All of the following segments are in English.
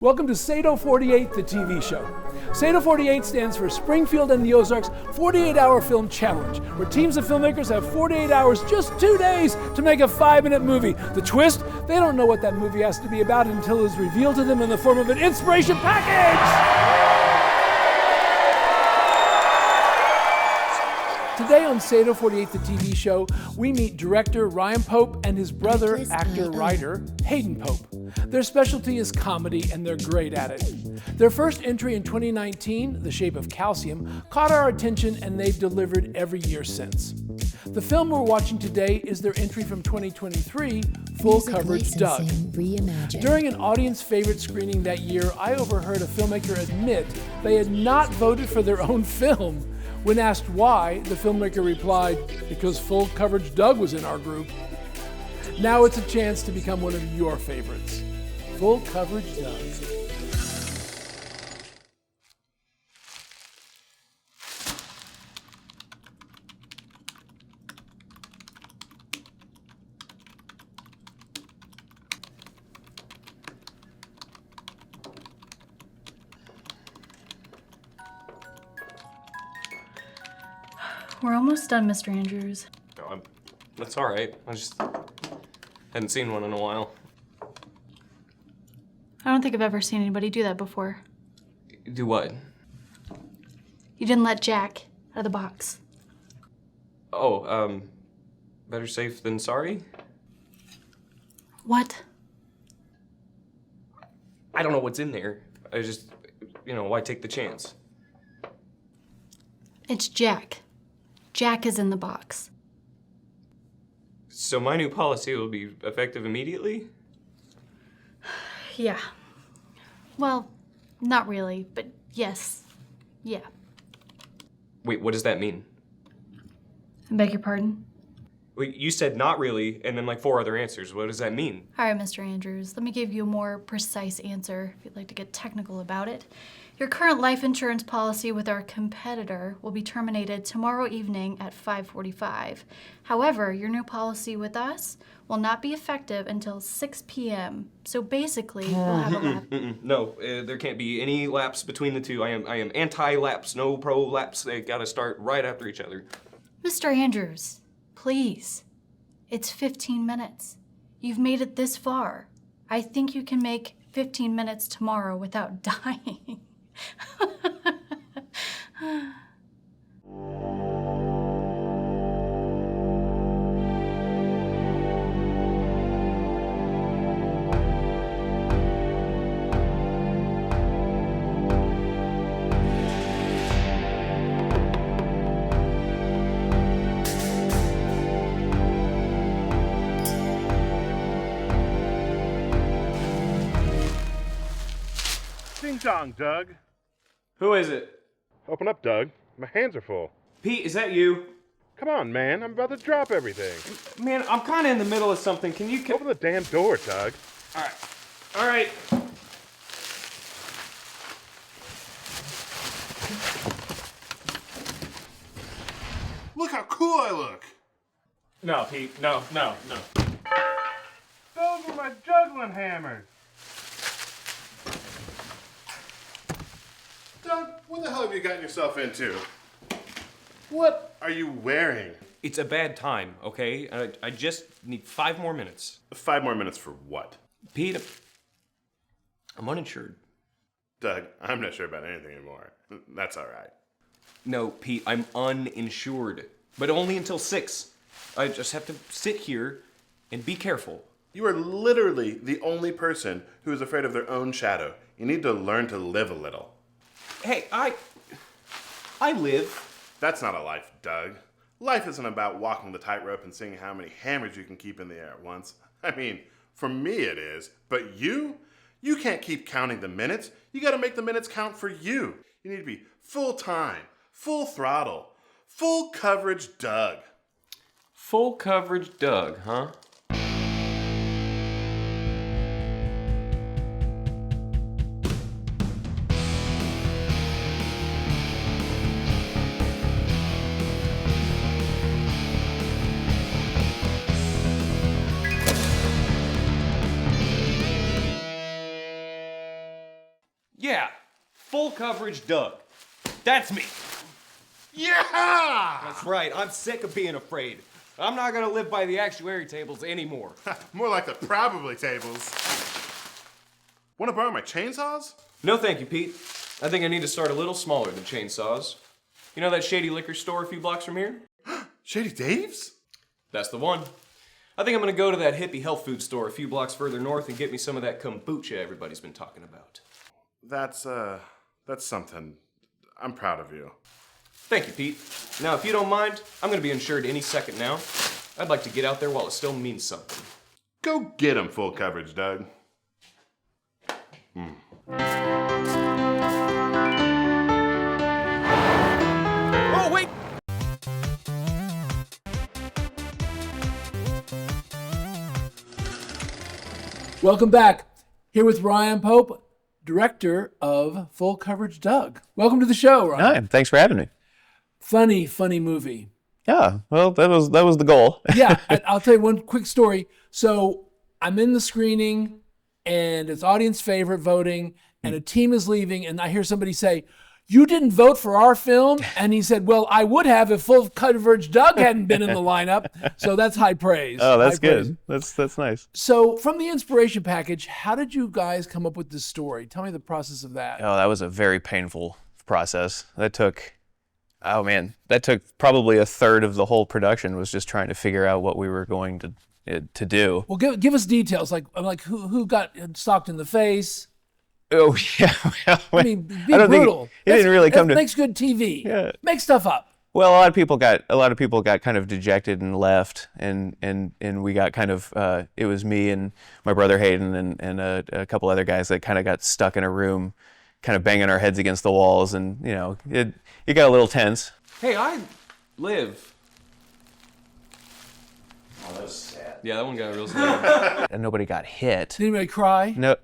Welcome to SATO48 The TV Show. SATO48 stands for Springfield and the Ozarks 48-Hour Film Challenge, where teams of filmmakers have 48 hours, just 2 days, to make a 5-minute movie. The twist? They don't know what that movie has to be about until it's revealed to them in the form of an inspiration package! Today on SATO48 The TV Show, we meet director Ryan Popp and his brother, actor-writer Hayden Popp. Their specialty is comedy, and they're great at it. Their first entry in 2019, The Shape of Calcium, caught our attention, and they've delivered every year since. The film we're watching today is their entry from 2023, Full Coverage Doug. During an audience favorite screening that year, I overheard a filmmaker admit they had not voted for their own film. When asked why, the filmmaker replied, "Because Full Coverage Doug was in our group." Now it's a chance to become one of your favorites. Full Coverage Doug. We're almost done, Mr. Andrews. No, that's all right. I just hadn't seen one in a while. I don't think I've ever seen anybody do that before. Do what? You didn't let Jack out of the box. Oh, better safe than sorry? What? I don't know what's in there. I just, why take the chance? It's Jack. Jack is in the box. So my new policy will be effective immediately? Yeah. Well, not really, but yes. Yeah. Wait, what does that mean? I beg your pardon? Wait, you said not really, and then like 4 other answers. What does that mean? All right, Mr. Andrews, let me give you a more precise answer if you'd like to get technical about it. Your current life insurance policy with our competitor will be terminated tomorrow evening at 5:45. However, your new policy with us will not be effective until 6 p.m. So basically, we'll have a lapse. No, there can't be any lapse between the two. I am anti-lapse, no pro-lapse. They gotta start right after each other. Mr. Andrews, please. It's 15 minutes. You've made it this far. I think you can make 15 minutes tomorrow without dying. Ding dong, Doug. Who is it? Open up, Doug. My hands are full. Pete, is that you? Come on, man. I'm about to drop everything. Man, I'm kind of in the middle of something. Can you... Open the damn door, Doug. All right. Look how cool I look. No, Pete. No. Those were my juggling hammers. Doug, what the hell have you gotten yourself into? What are you wearing? It's a bad time, okay? I just need 5 more minutes. 5 more minutes for what? Pete, I'm uninsured. Doug, I'm not sure about anything anymore. That's all right. No, Pete, I'm uninsured. But only until 6. I just have to sit here and be careful. You are literally the only person who is afraid of their own shadow. You need to learn to live a little. Hey, I live. That's not a life, Doug. Life isn't about walking the tightrope and seeing how many hammers you can keep in the air at once. I mean, for me it is, but you can't keep counting the minutes. You gotta make the minutes count for you. You need to be full time, full throttle, full coverage Doug. Full coverage Doug, huh? Yeah, full coverage Doug. That's me. Yeah! That's right, I'm sick of being afraid. I'm not gonna live by the actuary tables anymore. More like the probably tables. Want to borrow my chainsaws? No thank you, Pete. I think I need to start a little smaller than chainsaws. You know that shady liquor store a few blocks from here? Shady Dave's? That's the one. I think I'm gonna go to that hippie health food store a few blocks further north and get me some of that kombucha everybody's been talking about. That's something. I'm proud of you. Thank you, Pete. Now, if you don't mind, I'm gonna be insured any second now. I'd like to get out there while it still means something. Go get him, full coverage, Doug. Oh, wait! Welcome back. Here with Ryan Popp, director of Full Coverage Doug. Welcome to the show, Ryan. Hi, thanks for having me. Funny movie. Yeah, well, that was the goal. Yeah, I'll tell you one quick story. So I'm in the screening, and it's audience favorite voting, and a team is leaving, and I hear somebody say, "You didn't vote for our film?" And he said, "Well, I would have if Full Coverage Doug hadn't been in the lineup." So that's high praise. Oh, that's High praise. good. That's nice. So from the inspiration package, how did you guys come up with this story? Tell me the process of that. Oh, that was a very painful process. That took probably a third of the whole production was just trying to figure out what we were going to do. Well, give us details, like who got socked in the face. Oh yeah, well, I mean, be I don't brutal. think it didn't really come to. Makes good TV. Yeah. Make stuff up. Well, a lot of people got kind of dejected and left, and we got kind of it was me and my brother Hayden and a couple other guys that kind of got stuck in a room, kind of banging our heads against the walls, and it got a little tense. Hey, I live. Oh, that was sad. Yeah, that one got real sad. And nobody got hit. Did anybody cry? No.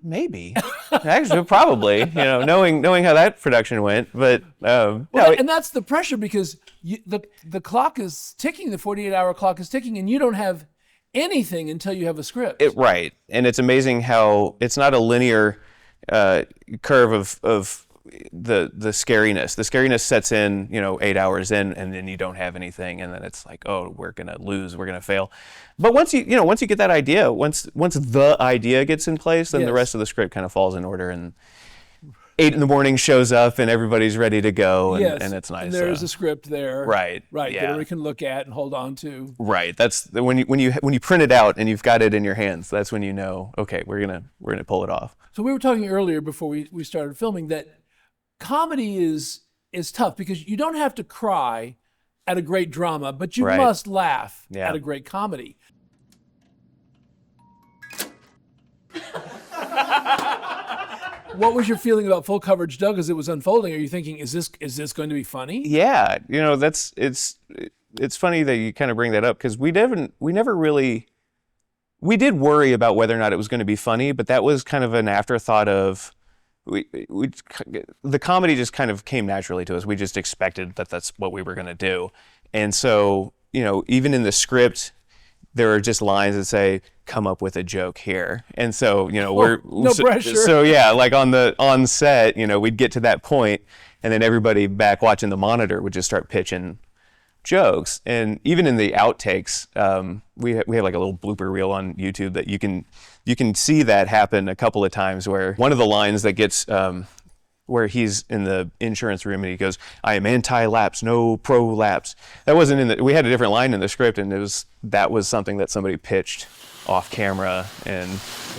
Maybe. Actually, probably. Knowing how that production went, but And that's the pressure because the clock is ticking. The 48-hour clock is ticking, and you don't have anything until you have a script. Right. And it's amazing how it's not a linear curve of the scariness. The scariness sets in, 8 hours in, and then you don't have anything, and then it's like, oh, we're gonna lose, we're gonna fail. But once you get that idea, once the idea gets in place, then Yes. the rest of the script kind of falls in order, and 8 a.m. shows up, and everybody's ready to go, and, Yes. and it's nice. And there's a script there. Right. Right. Yeah. That everybody can look at and hold on to. Right. That's when you print it out and you've got it in your hands. That's when you know, okay, we're gonna pull it off. So we were talking earlier before we started filming that comedy is tough because you don't have to cry at a great drama, but you Right. must laugh Yeah. at a great comedy. What was your feeling about Full Coverage Doug as it was unfolding? Are you thinking, is this going to be funny? Yeah, it's funny that you kind of bring that up because we did worry about whether or not it was going to be funny, but that was kind of an afterthought of the comedy just kind of came naturally to us. We just expected that that's what we were going to do. And so, even in the script, there are just lines that say, come up with a joke here. And so, no pressure. So yeah, like on set, we'd get to that point and then everybody back watching the monitor would just start pitching jokes. And even in the outtakes, we have like a little blooper reel on YouTube that you can see that happen a couple of times where one of the lines that gets where he's in the insurance room and he goes, "I am anti-lapse, no pro-lapse." That wasn't we had a different line in the script, and that was something that somebody pitched off camera. And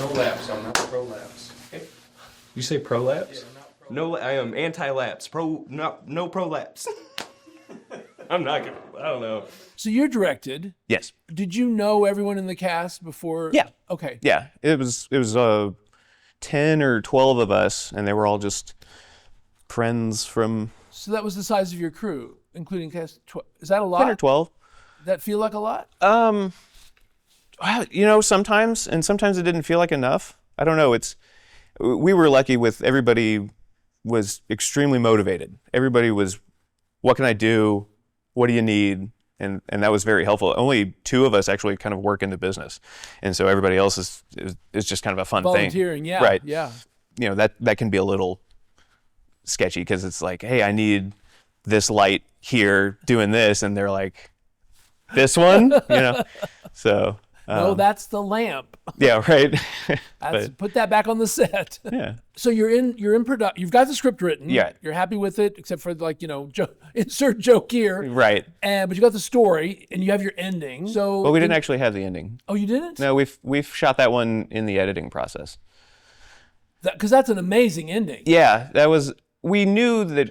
No lapse, I'm not pro-lapse. You say pro-lapse? Yeah, no, I am anti-lapse. No pro-lapse. I'm not gonna, I don't know. So you're directed. yes, Did you know everyone in the cast before? Yeah. Okay. yeah, it was 10 or 12 of us, and they were all just friends from So that was the size of your crew, including cast. Is that a lot? 10 or 12. Does that feel like a lot? Well, sometimes, and sometimes it didn't feel like enough. I don't know. We were lucky with everybody was extremely motivated. Everybody was, what can I do? What do you need? And that was very helpful. Only 2 of us actually kind of work in the business. And so everybody else is just kind of a fun Volunteering, thing. yeah. Right. Yeah. you know, that can be a little sketchy because it's like, hey, I need this light here doing this, and they're like, this one, you know. So no, that's the lamp. yeah, right. Put that back on the set. Yeah. So you're in production. You've got the script written. Yeah. You're happy with it, except for like, you know, insert joke here. Right. But you got the story and you have your ending. So. Well, we didn't actually have the ending. Oh, you didn't? No, we've shot that one in the editing process. Because that's an amazing ending. Yeah, we knew that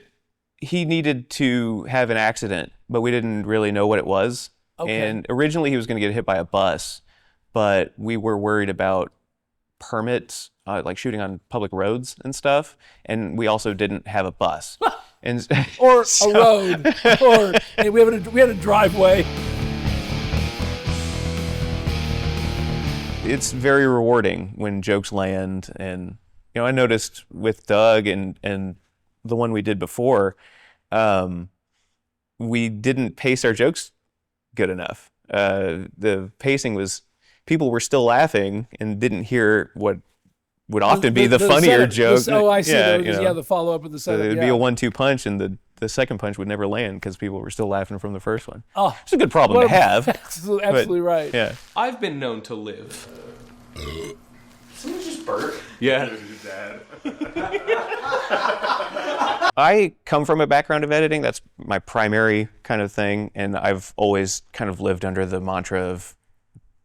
he needed to have an accident, but we didn't really know what it was. Okay. And originally he was going to get hit by a bus, but we were worried about permits, like shooting on public roads and stuff. And we also didn't have a bus. And or a road. Or we had a driveway. It's very rewarding when jokes land. And, you know, I noticed with Doug and the one we did before, we didn't pace our jokes good enough. The pacing was, people were still laughing and didn't hear what would often be the funnier setup, joke. I see. Yeah, You know, the follow-up with the setup. It would be a 1-2 punch, and the second punch would never land because people were still laughing from the first one. Oh, it's a good problem to have. Absolutely right. Yeah. I've been known to live. Someone just burped. Yeah. Dad. I come from a background of editing. That's my primary kind of thing, and I've always kind of lived under the mantra of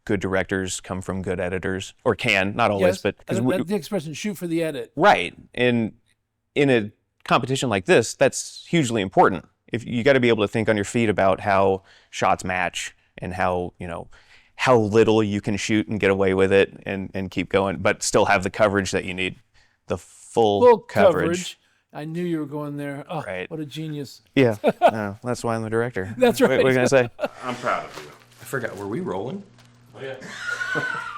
good directors come from good editors, or can, not always, Yes, but the expression "shoot for the edit." right. And in a competition like this, that's hugely important. If you got to be able to think on your feet about how shots match and how, you know, how little you can shoot and get away with it and keep going, but still have the coverage that you need, the full coverage. I knew you were going there. Oh, right. What a genius. Yeah, that's why I'm the director. That's right. What are you going to say? I'm proud of you. I forgot, were we rolling? Oh, yeah.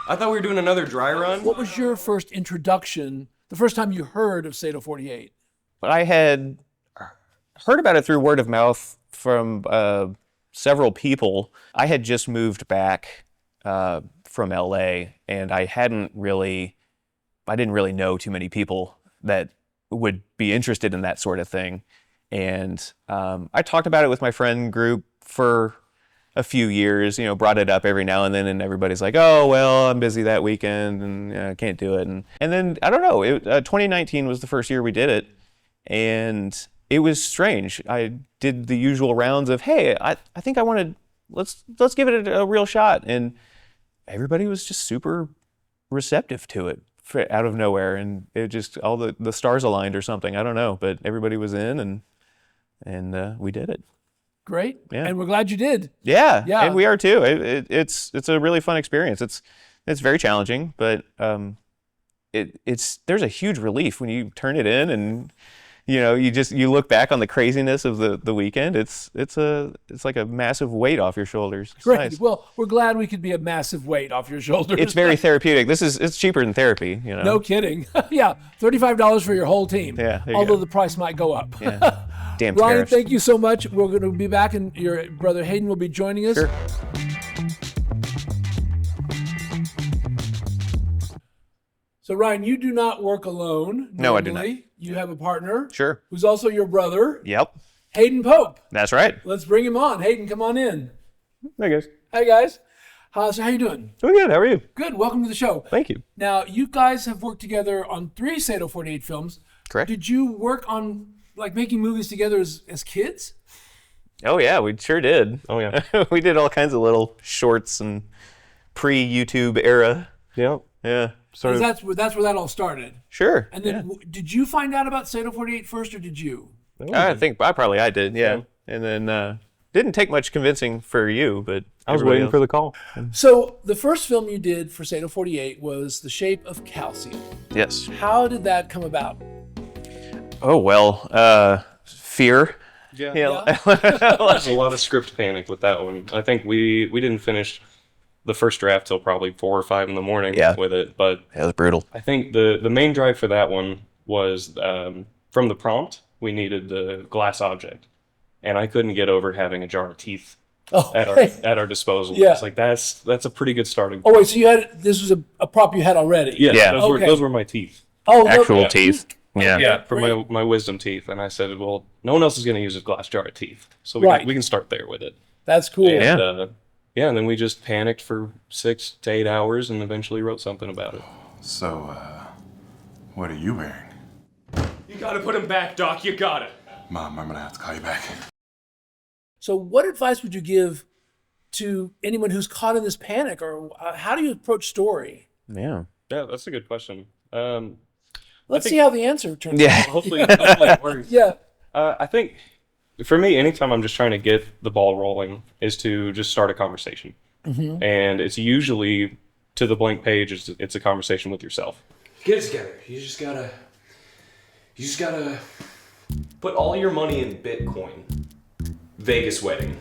I thought we were doing another dry run. What was your first introduction, the first time you heard of SATO48? I had heard about it through word of mouth from several people. I had just moved back from LA, and I didn't really know too many people that would be interested in that sort of thing. And I talked about it with my friend group for a few years, you know, brought it up every now and then, and everybody's like, oh, well, I'm busy that weekend and I can't do it. And then, I don't know, 2019 was the first year we did it, and it was strange. I did the usual rounds of, hey, I think I want to, let's give it a real shot. And everybody was just super receptive to it out of nowhere. And it just, all the stars aligned or something. I don't know, but everybody was in, and we did it. Great. Yeah. And we're glad you did. Yeah. Yeah. And we are too. It's a really fun experience. It's very challenging, but there's a huge relief when you turn it in, and you know, you look back on the craziness of the weekend. It's like a massive weight off your shoulders. It's Great. nice. Well, we're glad we could be a massive weight off your shoulders. It's very therapeutic. It's cheaper than therapy, you know. No kidding. Yeah, $35 for your whole team. Yeah, there you Although go. the price might go up. Yeah. Damn Ryan, tariffs. thank you so much. We're going to be back, and your brother Hayden will be joining us. Sure. So, Ryan, you do not work alone. No, I do normally. You have a partner. Sure. Who's also your brother, Yep. Hayden Popp. That's right. Let's bring him on. Hayden, come on in. Hey guys. Hey, guys. So how you doing? Doing good. How are you? Good. Welcome to the show. Thank you. Now, you guys have worked together on 3 SATO48 films. Correct. Did you work on, like, making movies together as kids? Oh yeah, we sure did. Oh, yeah. We did all kinds of little shorts and pre-YouTube era. Yeah. Yeah. Because that's where that all started. Sure. And then, did you find out about SATO48 first, or did you? I think I did. Yeah. And then didn't take much convincing for you, but I was waiting for the call. So the first film you did for SATO48 was The Shape of Calcium. Yes. How did that come about? Oh well, fear. Yeah. Yeah. There's a lot of script panic with that one. I think we didn't finish the first draft till probably 4 or 5 in the morning with it. But It was brutal. I think the main drive for that one was from the prompt, we needed the glass object. And I couldn't get over having a jar of teeth at our disposal. Yeah. It's like that's a pretty good starting Oh point. wait, so this was a prop you had already? Yes, Yeah. those were my teeth. Oh, actual no, teeth. Yeah. Yeah, for Great. my wisdom teeth. And I said, well, no one else is going to use a glass jar of teeth. So we can start there with it. That's cool. And, Yeah. and then we just panicked for 6 to 8 hours and eventually wrote something about it. So, what are you wearing? You gotta put him back, Doc. You gotta. Mom, I'm gonna have to call you back. So what advice would you give to anyone who's caught in this panic, or how do you approach story? Yeah. Yeah, that's a good question. Let's see how the answer turns Yeah. out. Hopefully it works. Yeah. I think for me, anytime I'm just trying to get the ball rolling is to just start a conversation. And it's usually to the blank page, it's a conversation with yourself. Get it together. You just gotta put all your money in Bitcoin. Vegas wedding.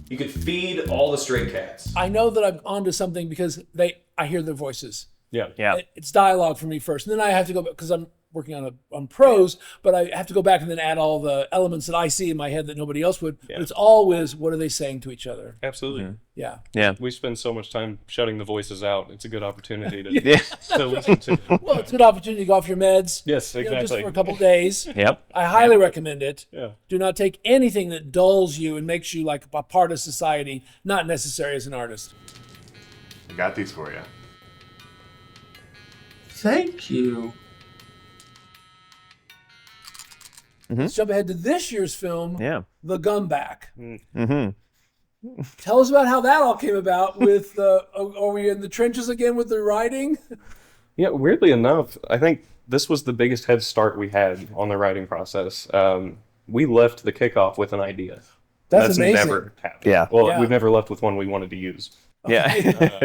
You could feed all the stray cats. I know that I'm onto something because I hear their voices. Yeah. Yeah. It's dialogue for me first, and then I have to go because I'm working on prose, but I have to go back and then add all the elements that I see in my head that nobody else would. Yeah. But it's always, what are they saying to each other? Absolutely. Yeah. Yeah. We spend so much time shutting the voices out. It's a good opportunity to, Yeah. to listen to. Well, it's a good opportunity to go off your meds. Yes, You know, just exactly. for a couple of days. Yep. I highly recommend it. Yeah. Do not take anything that dulls you and makes you like a part of society, not necessary as an artist. I got these for you. Thank you. Let's jump ahead to this year's film, Yeah. The Comeback. Mm-hmm. Tell us about how that all came about with, are we in the trenches again with the writing? Yeah, weirdly enough, I think this was the biggest head start we had on the writing process. We left the kickoff with an idea. That's amazing. Never happened. Yeah. Well, Yeah. we've never left with one we wanted to use. Yeah.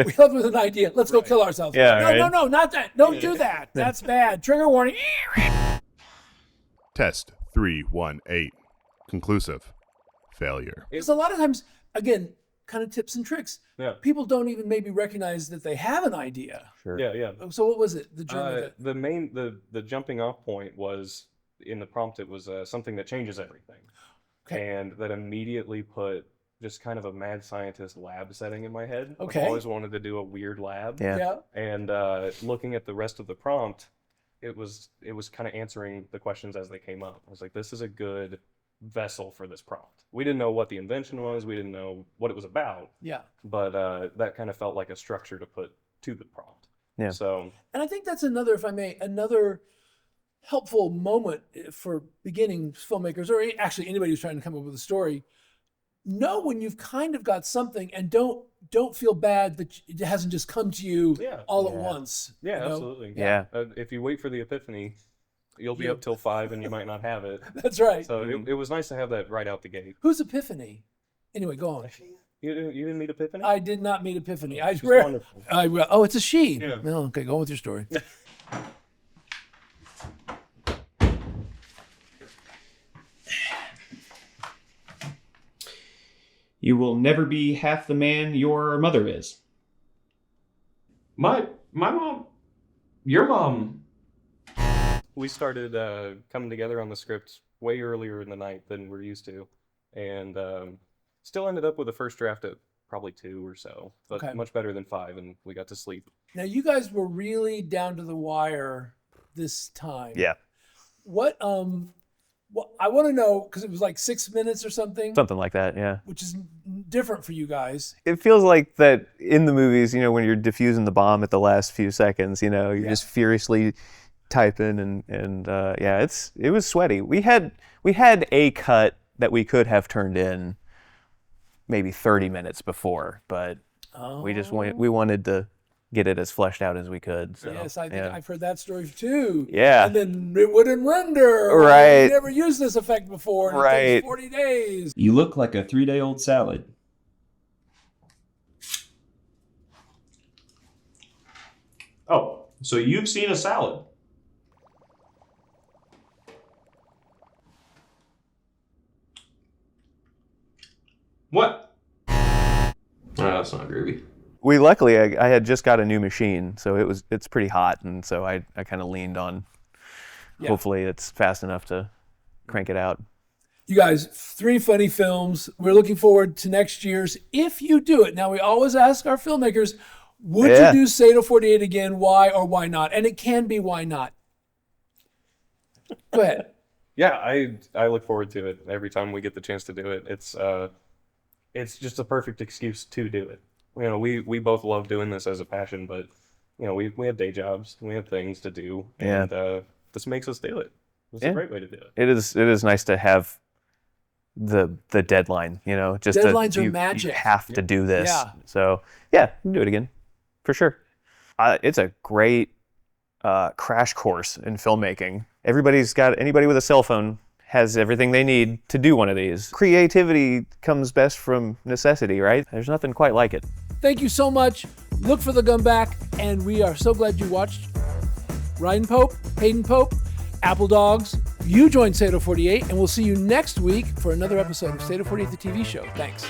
We left with an idea. Let's go kill ourselves. Yeah, no, right. no, not that. Don't do that. That's bad. Trigger warning. Test 318. Conclusive. Failure. Because a lot of times, again, kind of tips and tricks. Yeah. People don't even maybe recognize that they have an idea. Sure. Yeah, yeah. So what was it? The journey that The jumping off point was in the prompt. It was something that changes everything, Okay. and that immediately put just kind of a mad scientist lab setting in my head. Okay. I've always wanted to do a weird lab. Yeah. yeah. And looking at the rest of the prompt, it was kind of answering the questions as they came up. I was like, this is a good vessel for this prompt. We didn't know what the invention was. We didn't know what it was about. Yeah. But that kind of felt like a structure to put to the prompt. Yeah. So And I think that's another, if I may, another helpful moment for beginning filmmakers, or actually anybody who's trying to come up with a story. Know when you've kind of got something, and don't feel bad that it hasn't just come to you all at once. yeah, you know? absolutely. Yeah. If you wait for the ephany, you'll be up till 5 and you might not have it. That's right. So it was nice to have that right out the gate. Who's Epiphany? Anyway, go on. You didn't meet Epiphany? I did not meet Epiphany. She's wonderful. Oh, it's a she. Yeah. Well, okay, go on with your story. You will never be half the man your mother is. My mom, your mom. We started coming together on the script way earlier in the night than we're used to, and still ended up with a first draft at probably 2 or so, but Okay. much better than 5, and we got to sleep. Now, you guys were really down to the wire this time. Yeah. What I want to know, because it was like 6 minutes or something, Something like that. Yeah. which is different for you guys. It feels like that in the movies, when you're defusing the bomb at the last few seconds, you're just furiously typing and yeah, it was sweaty. We had a cut that we could have turned in maybe 30 minutes before, but we wanted to get it as fleshed out as we could. So, Yes, I think yeah. I've heard that story too. Yeah. And then it wouldn't render. Right. We never used this effect before. And It Right. takes 40 days. You look like a 3-day-old salad. Oh, so you've seen a salad? What? Oh, that's not groovy. We luckily I had just got a new machine, so it's pretty hot, and so I kind of leaned on. Yeah. Hopefully, it's fast enough to crank it out. You guys, 3 funny films. We're looking forward to next year's. If you do it, now we always ask our filmmakers, would Yeah. you do SATO48 again? Why or why not? And it can be why not. Go ahead. Yeah, I look forward to it every time we get the chance to do it. It's just a perfect excuse to do it. You know, we both love doing this as a passion, but you know, we have day jobs, we have things to do, and this makes us do it. It's a great way to do it. It is nice to have the deadline, you know, just Deadlines are you magic. have to do this. Yeah. So yeah, we'll do it again for sure. It's a great crash course in filmmaking. Anybody with a cell phone has everything they need to do one of these. Creativity comes best from necessity, right? There's nothing quite like it. Thank you so much. Look for the gun back, and we are so glad you watched. Ryan Popp, Hayden Popp, Apple Dogs. You joined SATO48, and we'll see you next week for another episode of SATO48 the TV show. Thanks.